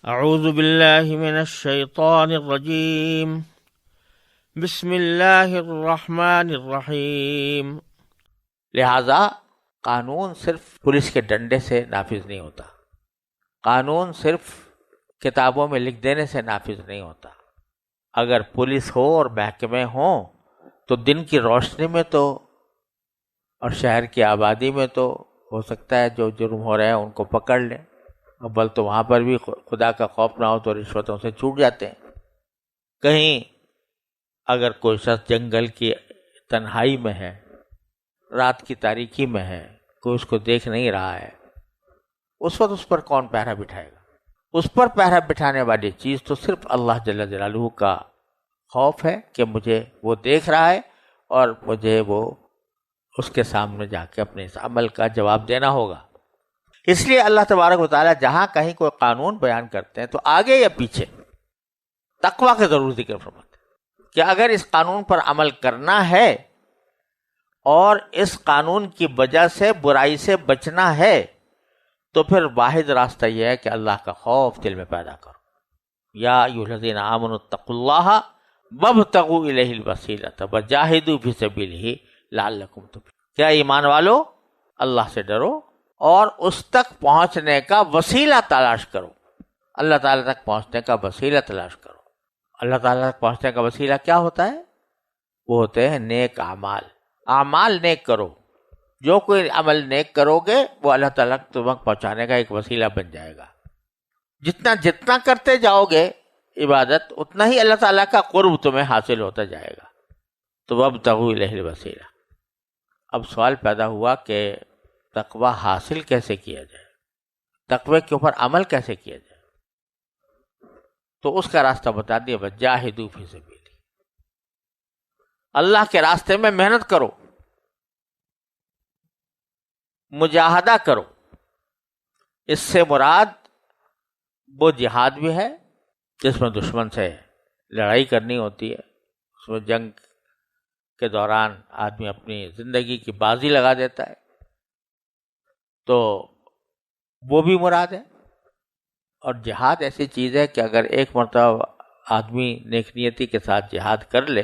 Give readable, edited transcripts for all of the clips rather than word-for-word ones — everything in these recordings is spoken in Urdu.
اعوذ باللہ من الشیطان الرجیم بسم اللہ الرحمن الرحیم۔ لہذا قانون صرف پولیس کے ڈنڈے سے نافذ نہیں ہوتا، قانون صرف کتابوں میں لکھ دینے سے نافذ نہیں ہوتا۔ اگر پولیس ہو اور محکمے ہوں تو دن کی روشنی میں تو اور شہر کی آبادی میں تو ہو سکتا ہے جو جرم ہو رہے ہیں ان کو پکڑ لیں، اول تو وہاں پر بھی خدا کا خوف نہ ہو تو رشوتوں سے چھوٹ جاتے ہیں۔ کہیں اگر کوئی شخص جنگل کی تنہائی میں ہے، رات کی تاریکی میں ہے، کوئی اس کو دیکھ نہیں رہا ہے، اس وقت اس پر کون پہرا بٹھائے گا؟ اس پر پہرا بٹھانے والی چیز تو صرف اللہ جل جلالہ کا خوف ہے کہ مجھے وہ دیکھ رہا ہے اور مجھے وہ اس کے سامنے جا کے اپنے اس عمل کا جواب دینا ہوگا۔ اس لیے اللہ تبارک و تعالیٰ جہاں کہیں کوئی قانون بیان کرتے ہیں تو آگے یا پیچھے تقویٰ کا ضرور ذکر فرماتے ہیں کہ اگر اس قانون پر عمل کرنا ہے اور اس قانون کی وجہ سے برائی سے بچنا ہے تو پھر واحد راستہ یہ ہے کہ اللہ کا خوف دل میں پیدا کرو۔ یا ایھا الذین آمنوا اتقوا اللہ وابتغوا الیہ الوسیلۃ وجاہدوا فی سبیلہ لعلکم تفلحون۔ کیا ایمان والو، اللہ سے ڈرو اور اس تک پہنچنے کا وسیلہ تلاش کرو، اللہ تعالیٰ تک پہنچنے کا وسیلہ تلاش کرو۔ اللہ تعالیٰ تک پہنچنے کا وسیلہ کیا ہوتا ہے؟ وہ ہوتے ہیں نیک اعمال۔ اعمال نیک کرو، جو کوئی عمل نیک کرو گے وہ اللہ تعالیٰ تک پہنچانے کا ایک وسیلہ بن جائے گا۔ جتنا کرتے جاؤ گے عبادت، اتنا ہی اللہ تعالیٰ کا قرب تمہیں حاصل ہوتا جائے گا۔ تو وابتغوا الیہ الوسیلہ۔ اب سوال پیدا ہوا کہ تقوی حاصل کیسے کیا جائے، تقوی کے اوپر عمل کیسے کیا جائے؟ تو اس کا راستہ بتا دیا، وجاہدوا فی سبیلہ، اللہ کے راستے میں محنت کرو، مجاہدہ کرو۔ اس سے مراد وہ جہاد بھی ہے جس میں دشمن سے لڑائی کرنی ہوتی ہے، اس میں جنگ کے دوران آدمی اپنی زندگی کی بازی لگا دیتا ہے، تو وہ بھی مراد ہے۔ اور جہاد ایسی چیز ہے کہ اگر ایک مرتبہ آدمی نیک نیتی کے ساتھ جہاد کر لے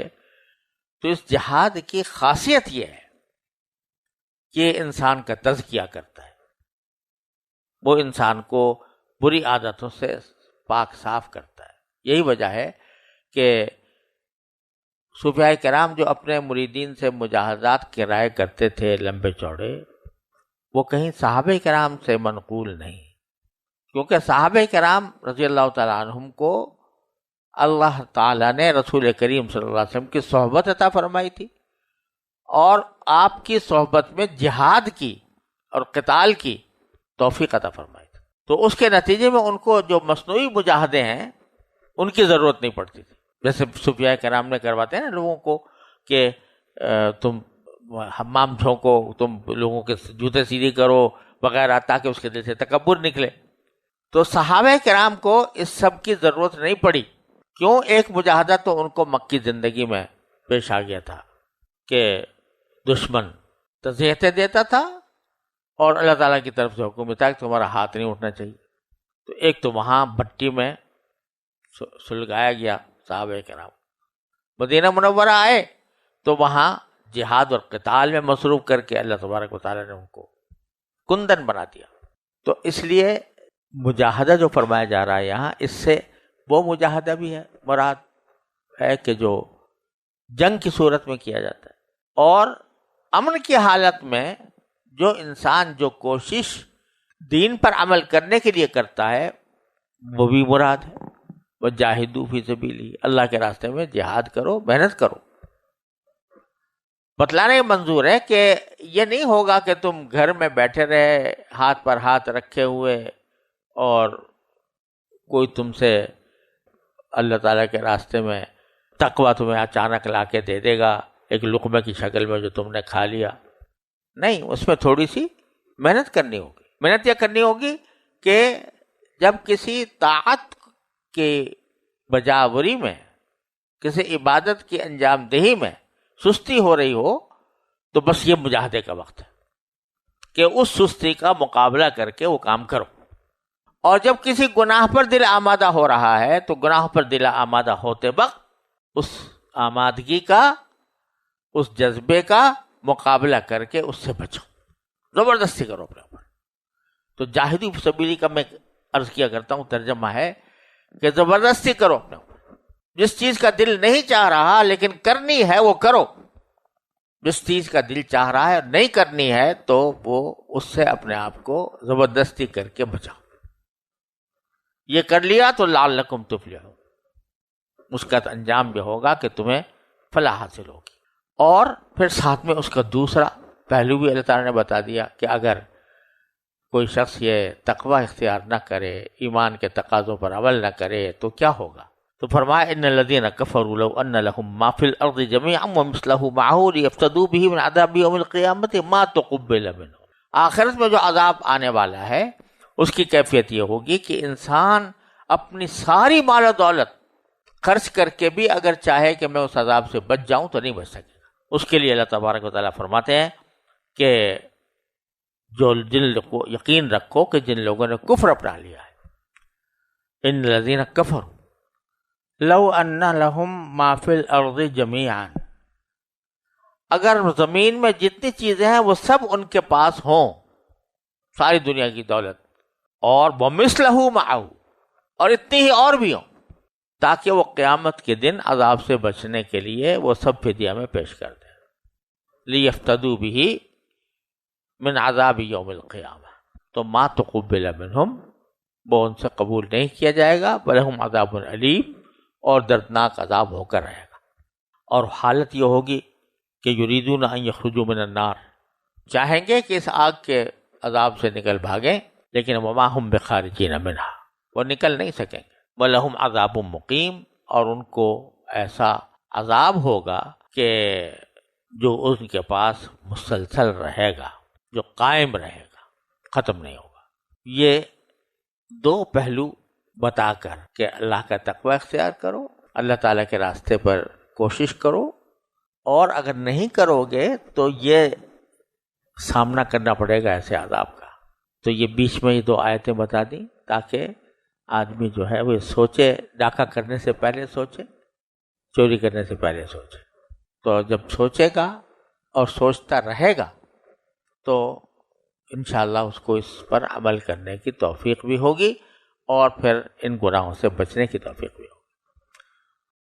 تو اس جہاد کی خاصیت یہ ہے کہ انسان کا تزکیہ کرتا ہے، وہ انسان کو بری عادتوں سے پاک صاف کرتا ہے۔ یہی وجہ ہے کہ صوفیاء کرام جو اپنے مریدین سے مجاہدات کرائے کرتے تھے لمبے چوڑے، وہ کہیں صحابہ کرام سے منقول نہیں، کیونکہ صحابہ کرام رضی اللہ تعالیٰ عنہم کو اللہ تعالیٰ نے رسول کریم صلی اللہ علیہ وسلم کی صحبت عطا فرمائی تھی، اور آپ کی صحبت میں جہاد کی اور قتال کی توفیق عطا فرمائی تھی، تو اس کے نتیجے میں ان کو جو مصنوعی مجاہدے ہیں ان کی ضرورت نہیں پڑتی تھی، جیسے صوفیاء کرام نے کرواتے ہیں نا لوگوں کو کہ تم حمام جھونکو، تم لوگوں کے جوتے سیدھی کرو وغیرہ، تاکہ اس کے دل سے تکبر نکلے۔ تو صحابہ کرام کو اس سب کی ضرورت نہیں پڑی۔ کیوں؟ ایک مجاہدہ تو ان کو مکی زندگی میں پیش آ گیا تھا کہ دشمن تذیتیں دیتا تھا اور اللہ تعالیٰ کی طرف سے حکم تھا کہ تمہارا ہاتھ نہیں اٹھنا چاہیے۔ تو ایک تو وہاں بھٹی میں سلگایا گیا صحابہ کرام، مدینہ منورہ آئے تو وہاں جہاد اور قتال میں مصروف کر کے اللہ تبارک و تعالیٰ نے ان کو کندن بنا دیا۔ تو اس لیے مجاہدہ جو فرمایا جا رہا ہے یہاں، اس سے وہ مجاہدہ بھی ہے مراد ہے کہ جو جنگ کی صورت میں کیا جاتا ہے، اور امن کی حالت میں جو انسان جو کوشش دین پر عمل کرنے کے لیے کرتا ہے وہ بھی مراد ہے۔ وجاہدوا فی سبیلہ، اللہ کے راستے میں جہاد کرو، محنت کرو۔ بتلانے کا منظور ہے کہ یہ نہیں ہوگا کہ تم گھر میں بیٹھے رہے ہاتھ پر ہاتھ رکھے ہوئے اور کوئی تم سے اللہ تعالیٰ کے راستے میں تقویٰ تمہیں اچانک لا کے دے دے گا ایک لقمے کی شکل میں جو تم نے کھا لیا۔ نہیں، اس میں تھوڑی سی محنت کرنی ہوگی۔ محنت یہ کرنی ہوگی کہ جب کسی طاعت کی بجاوری میں، کسی عبادت کی انجام دہی میں سستی ہو رہی ہو تو بس یہ مجاہدے کا وقت ہے کہ اس سستی کا مقابلہ کر کے وہ کام کرو۔ اور جب کسی گناہ پر دل آمادہ ہو رہا ہے تو گناہ پر دل آمادہ ہوتے وقت اس آمادگی کا، اس جذبے کا مقابلہ کر کے اس سے بچو، زبردستی کرو اپنے اوپر۔ تو جاہدوا فی سبیلی کا میں عرض کیا کرتا ہوں ترجمہ ہے کہ زبردستی کرو اپنے اوپر، جس چیز کا دل نہیں چاہ رہا لیکن کرنی ہے وہ کرو، جس چیز کا دل چاہ رہا ہے نہیں کرنی ہے تو وہ اس سے اپنے آپ کو زبردستی کر کے بچاؤ۔ یہ کر لیا تو لعلکم تفلحون، اس کا انجام بھی ہوگا کہ تمہیں فلاح حاصل ہوگی۔ اور پھر ساتھ میں اس کا دوسرا پہلو بھی اللہ تعالیٰ نے بتا دیا کہ اگر کوئی شخص یہ تقوی اختیار نہ کرے، ایمان کے تقاضوں پر عمل نہ کرے تو کیا ہوگا؟ تو فرمایا ان الذین کفروا لو ان لهم ما فی الارض جميعا ومثله معه لیفتدوا به من عذاب یوم القیامة ما تقبل منهم۔ آخرت میں جو عذاب آنے والا ہے اس کی کیفیت یہ ہوگی کہ انسان اپنی ساری مال و دولت خرچ کر کے بھی اگر چاہے کہ میں اس عذاب سے بچ جاؤں تو نہیں بچ سکے گا۔ اس کے لیے اللہ تبارک و تعالیٰ فرماتے ہیں کہ جو جن کو یقین رکھو کہ جن لوگوں نے کفر اپنا لیا ہے، ان الذین کفروا لو ان لهم ما فی الارض جميعا، اگر زمین میں جتنی چیزیں ہیں وہ سب ان کے پاس ہوں، ساری دنیا کی دولت، اور ومثلہ معہ، اور اتنی ہی اور بھی ہوں، تاکہ وہ قیامت کے دن عذاب سے بچنے کے لیے وہ سب فدیہ میں پیش کر دیں، لیفتدوا بہ من عذاب یوم القیامہ، تو ما تقبل منہم، وہ ان سے قبول نہیں کیا جائے گا، ولہم عذاب علیم، اور دردناک عذاب ہو کر رہے گا۔ اور حالت یہ ہوگی کہ یریدون ان یخرجوا من النار، چاہیں گے کہ اس آگ کے عذاب سے نکل بھاگیں، لیکن وما ہم بخارجین منہا، وہ نکل نہیں سکیں گے، ولہم عذاب مقیم، اور ان کو ایسا عذاب ہوگا کہ جو ان کے پاس مسلسل رہے گا، جو قائم رہے گا، ختم نہیں ہوگا۔ یہ دو پہلو بتا کر کہ اللہ کا تقوی اختیار کرو، اللہ تعالیٰ کے راستے پر کوشش کرو، اور اگر نہیں کرو گے تو یہ سامنا کرنا پڑے گا ایسے عذاب کا۔ تو یہ بیچ میں یہ دو آیتیں بتا دیں تاکہ آدمی جو ہے وہ سوچے، ڈاکہ کرنے سے پہلے سوچے، چوری کرنے سے پہلے سوچے۔ تو جب سوچے گا اور سوچتا رہے گا تو انشاءاللہ اس کو اس پر عمل کرنے کی توفیق بھی ہوگی، اور پھر ان گناہوں سے بچنے کی توفیق بھی ہوگی۔